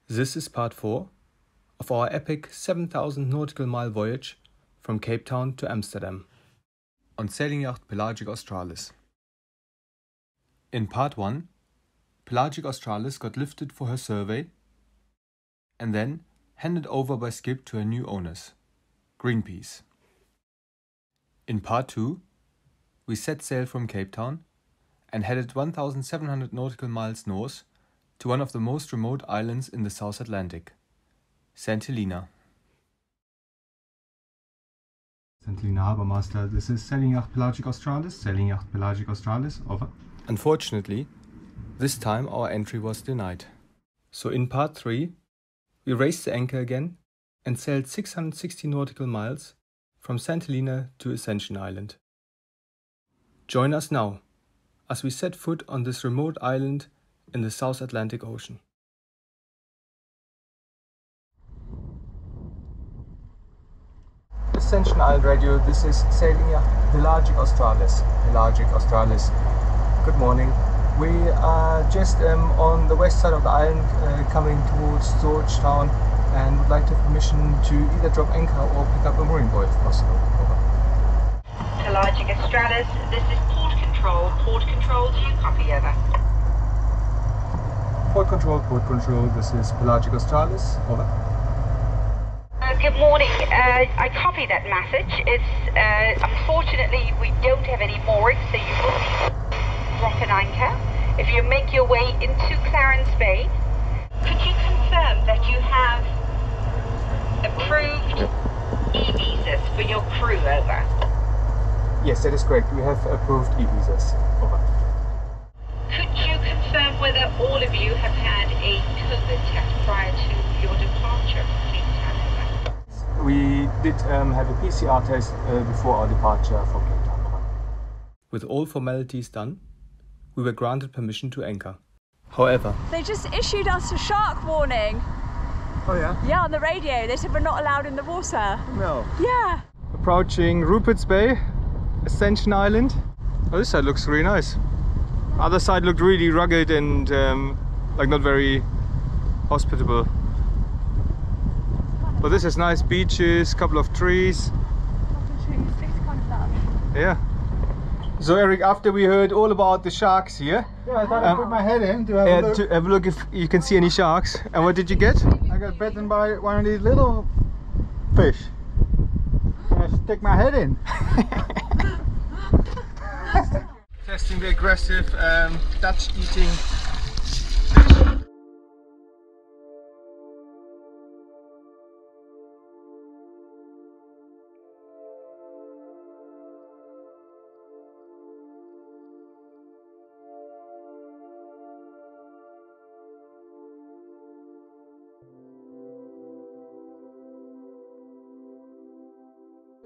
This is part 4 of our epic 7,000 nautical mile voyage from Cape Town to Amsterdam on sailing yacht Pelagic Australis. In part 1, Pelagic Australis got lifted for her survey and then handed over by Skip to her new owners, Greenpeace. In part 2, we set sail from Cape Town and headed 1,700 nautical miles north to one of the most remote islands in the South Atlantic, St. Helena. St. Helena Harbour Master, this is sailing yacht Pelagic Australis, sailing yacht Pelagic Australis, over. Unfortunately, this time our entry was denied. So in part 3, we raised the anchor again and sailed 660 nautical miles from St. Helena to Ascension Island. Join us now as we set foot on this remote island in the South Atlantic Ocean. Ascension Island Radio, this is sailing yacht Pelagic Australis. Pelagic Australis. Good morning. We are just on the west side of the island coming towards Georgetown and would like to have permission to either drop anchor or pick up a mooring buoy if possible. Over. Pelagic Australis, this is port control. Port control, do you copy? Over. Port control, this is Pelagic Australis, over. Good morning, I copy that message. It's unfortunately we don't have any moorings, so you will need to drop an anchor. If you make your way into Clarence Bay, could you confirm that you have approved e-visas for your crew? Over. Yes, that is correct. We have approved e-visas, over. Could you confirm whether all of you have had a COVID test prior to your departure from Cape Town? Over. We did have a PCR test before our departure from Cape Town. Over. With all formalities done, we were granted permission to anchor. However, they just issued us a shark warning. Oh yeah? Yeah, on the radio. They said we're not allowed in the water. No. Yeah. Approaching Rupert's Bay, Ascension Island. Oh, this side looks really nice. Other side looked really rugged and like not very hospitable. But this is nice beaches, couple of trees. It's kind of lush. Yeah. So Eric, after we heard all about the sharks here, yeah, I thought I'd put my head in to have a look. if you can see any sharks. And what did you get? I got bitten by one of these little fish. And I stick my head in. Testing the aggressive Dutch eating fish.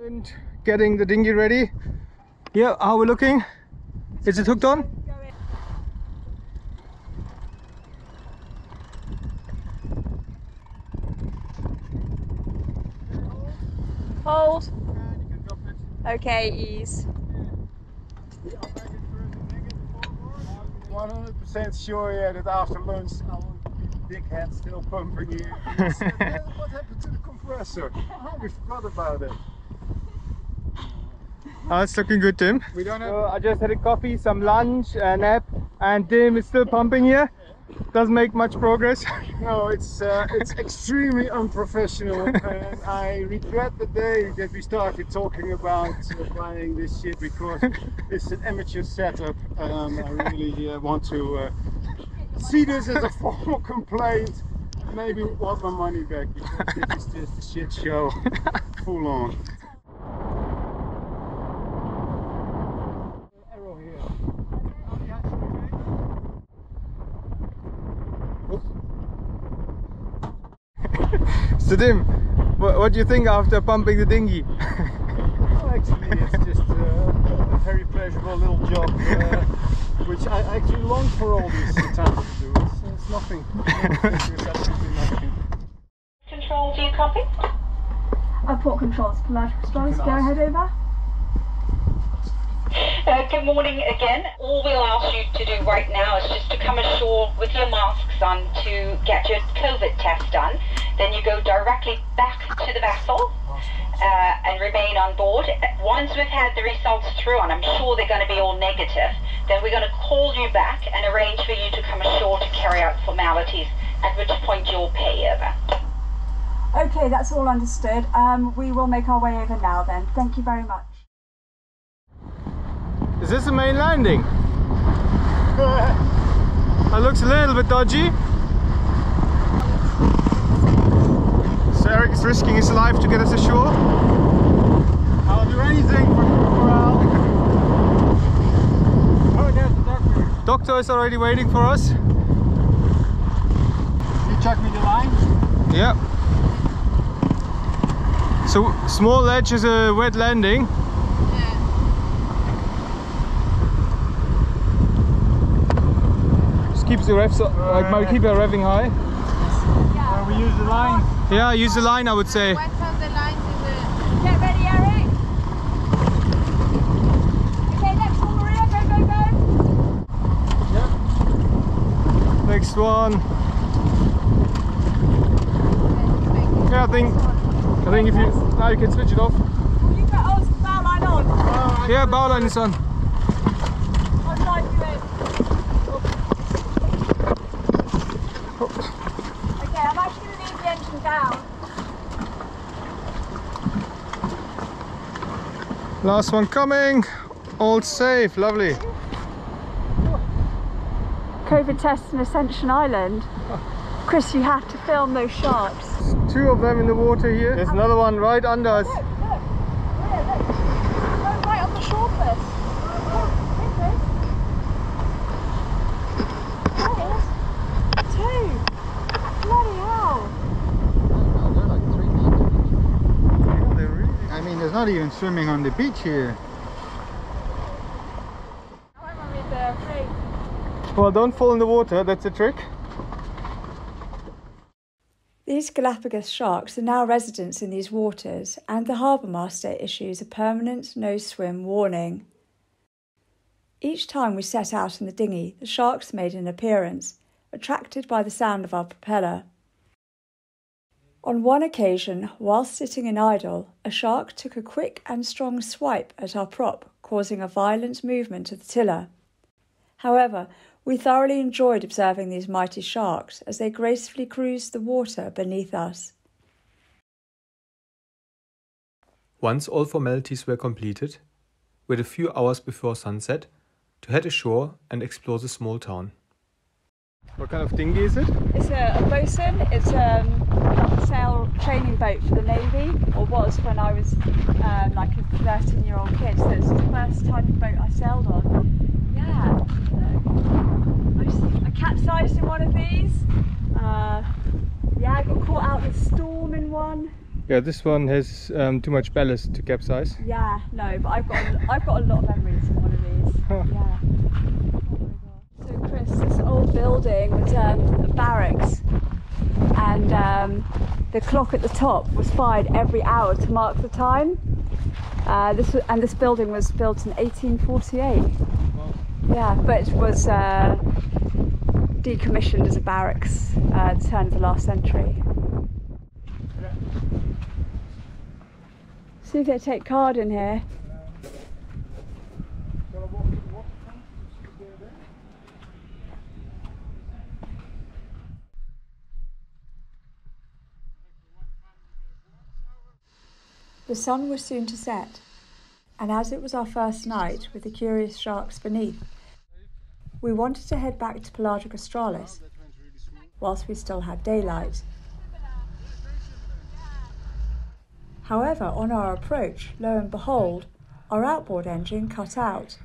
And getting the dinghy ready. Yeah, how are we looking? Is it hooked on? Hold. Okay, ease. 100% sure, yeah, that after lunch I will be dickhead still pumping you. What happened to the compressor? Oh, we forgot about it. Oh, it's looking good, Tim. We don't have. So I just had a coffee, some lunch, a nap, and Tim is still pumping here. Doesn't make much progress. No, it's extremely unprofessional, and I regret the day that we started talking about buying this shit because it's an amateur setup. I really want to see this as a formal complaint. Maybe want my money back because this is just a shit show, full on. So Tim, what do you think after pumping the dinghy? Well, actually it's just a very pleasurable little job which I actually long for all this time to do. It's nothing. It's absolutely nothing. Control, do you copy? Port controls, Pelagic Australis, go ahead, over. Good morning again. All we'll ask you to do right now is just to come ashore with your masks on to get your COVID test done. Then you go directly back to the vessel and remain on board. Once we've had the results through, and I'm sure they're going to be all negative, then we're going to call you back and arrange for you to come ashore to carry out formalities, at which point you'll pay over. Okay, that's all understood. We will make our way over now then. Thank you very much. Is this the main landing? That looks a little bit dodgy. So Eric is risking his life to get us ashore. I'll do anything for morale. Oh, there's the doctor. Doctor is already waiting for us. You chuck me the line? Yeah. So small ledge is a wet landing. Just keeps the revs might keep it revving high. We use the line. Yeah, use the line, I would say. Get ready, Eric. Okay, next one, Maria. Go, go, go. Yeah. Next one. Yeah, I think if you now you can switch it off. You got bow line on. Yeah, bow line is on. What side you in? Okay, I'm actually going to leave the engine down. Last one coming. All safe, lovely. COVID test in Ascension Island. Chris, you have to film those sharks. Two of them in the water here. There's another one right under us. Look, look. Where, look. Oh, right on the shore, Chris. Look, Chris. There it is. Two. Bloody hell. They're like 3 meters. Yeah, they're really... I mean, there's not even swimming on the beach here. I'm with the free. Well, don't fall in the water, that's a trick. These Galapagos sharks are now residents in these waters, and the harbour master issues a permanent no-swim warning. Each time we set out in the dinghy, the sharks made an appearance, attracted by the sound of our propeller. On one occasion, whilst sitting in idle, a shark took a quick and strong swipe at our prop, causing a violent movement of the tiller. However, we thoroughly enjoyed observing these mighty sharks as they gracefully cruised the water beneath us. Once all formalities were completed, we had a few hours before sunset to head ashore and explore the small town. What kind of dinghy is it? It's a bosun. It's a sail training boat for the Navy, or was when I was like a 13-year-old kid. So it's the first type of boat I sailed on. Yeah, I capsized in one of these. Yeah, I got caught out in a storm in one. Yeah, this one has too much ballast to capsize. Yeah, no, but I've got a lot of memories in one of these. Huh. Yeah. So Chris, this old building was a barracks, and the clock at the top was fired every hour to mark the time. This building was built in 1848. Yeah, but it was decommissioned as a barracks at the turn of the last century. See if they take card in here. The sun was soon to set, and as it was our first night with the curious sharks beneath, we wanted to head back to Pelagic Australis whilst we still had daylight. However, on our approach, lo and behold, our outboard engine cut out.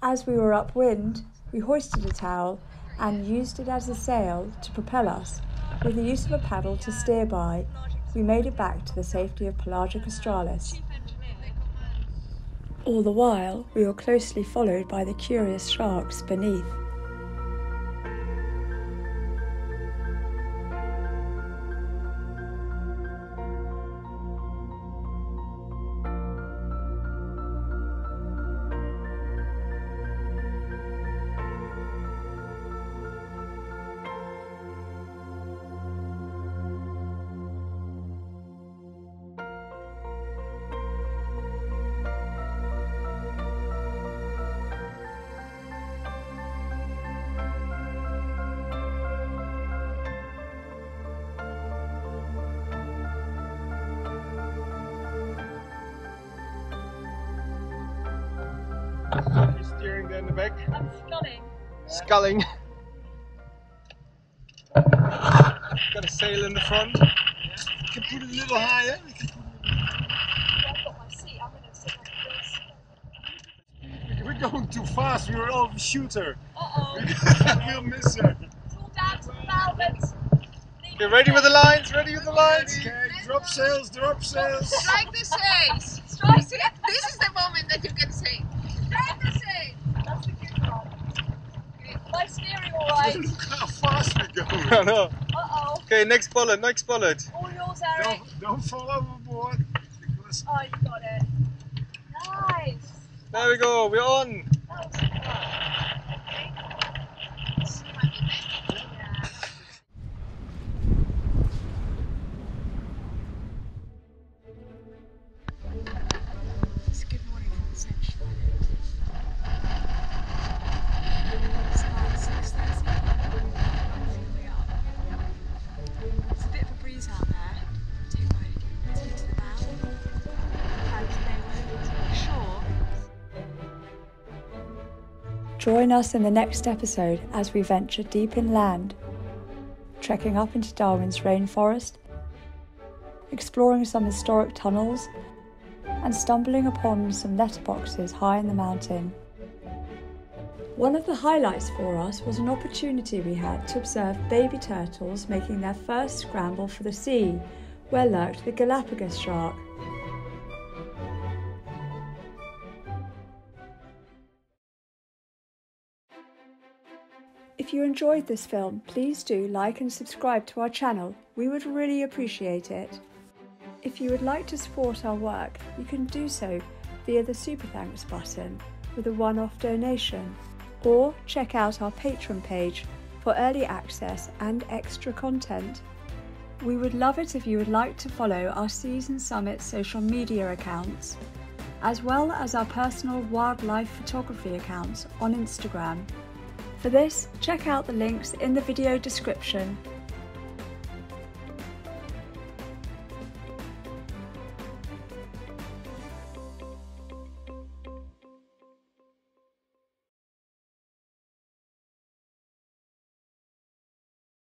As we were upwind, we hoisted a towel and used it as a sail to propel us. With the use of a paddle to steer by, we made it back to the safety of Pelagic Australis. All the while, we were closely followed by the curious sharks beneath. Sophie steering there in the back. I'm sculling. Sculling. Got a sail in the front. You can put it a little higher. I've got my seat. I'm going to sit like this. We're going too fast. We will overshoot her. Uh-oh. We'll miss her. It's all down to the balance. Okay, ready with the lines? Ready with the lines? Okay, drop sails, drop sails. Strike the sails! Strike it! This is the moment that you can say. Strike the sails! That's a good one. My steering all right? Look how fast we go. I know. Uh-oh. Okay, next bullet, next bullet. All yours, Eric. Don't fall overboard. Because Oh, you got it. Nice. there we go, we're on. That was fun. It's good morning from Ascension Island. It's about 6:30. Here we are. It's a bit of a breeze out there. Don't worry, let's head to the bow. And then we'll to the shore. Join us in the next episode as we venture deep inland, trekking up into Darwin's rainforest, exploring some historic tunnels, and stumbling upon some letterboxes high in the mountain. One of the highlights for us was an opportunity we had to observe baby turtles making their first scramble for the sea, where lurked the Galapagos shark. If you enjoyed this film, please do like and subscribe to our channel. We would really appreciate it. If you would like to support our work, you can do so via the Super Thanks button with a one-off donation, or check out our Patreon page for early access and extra content. We would love it if you would like to follow our SEAS&SUMMITS social media accounts, as well as our personal wildlife photography accounts on Instagram. For this, check out the links in the video description.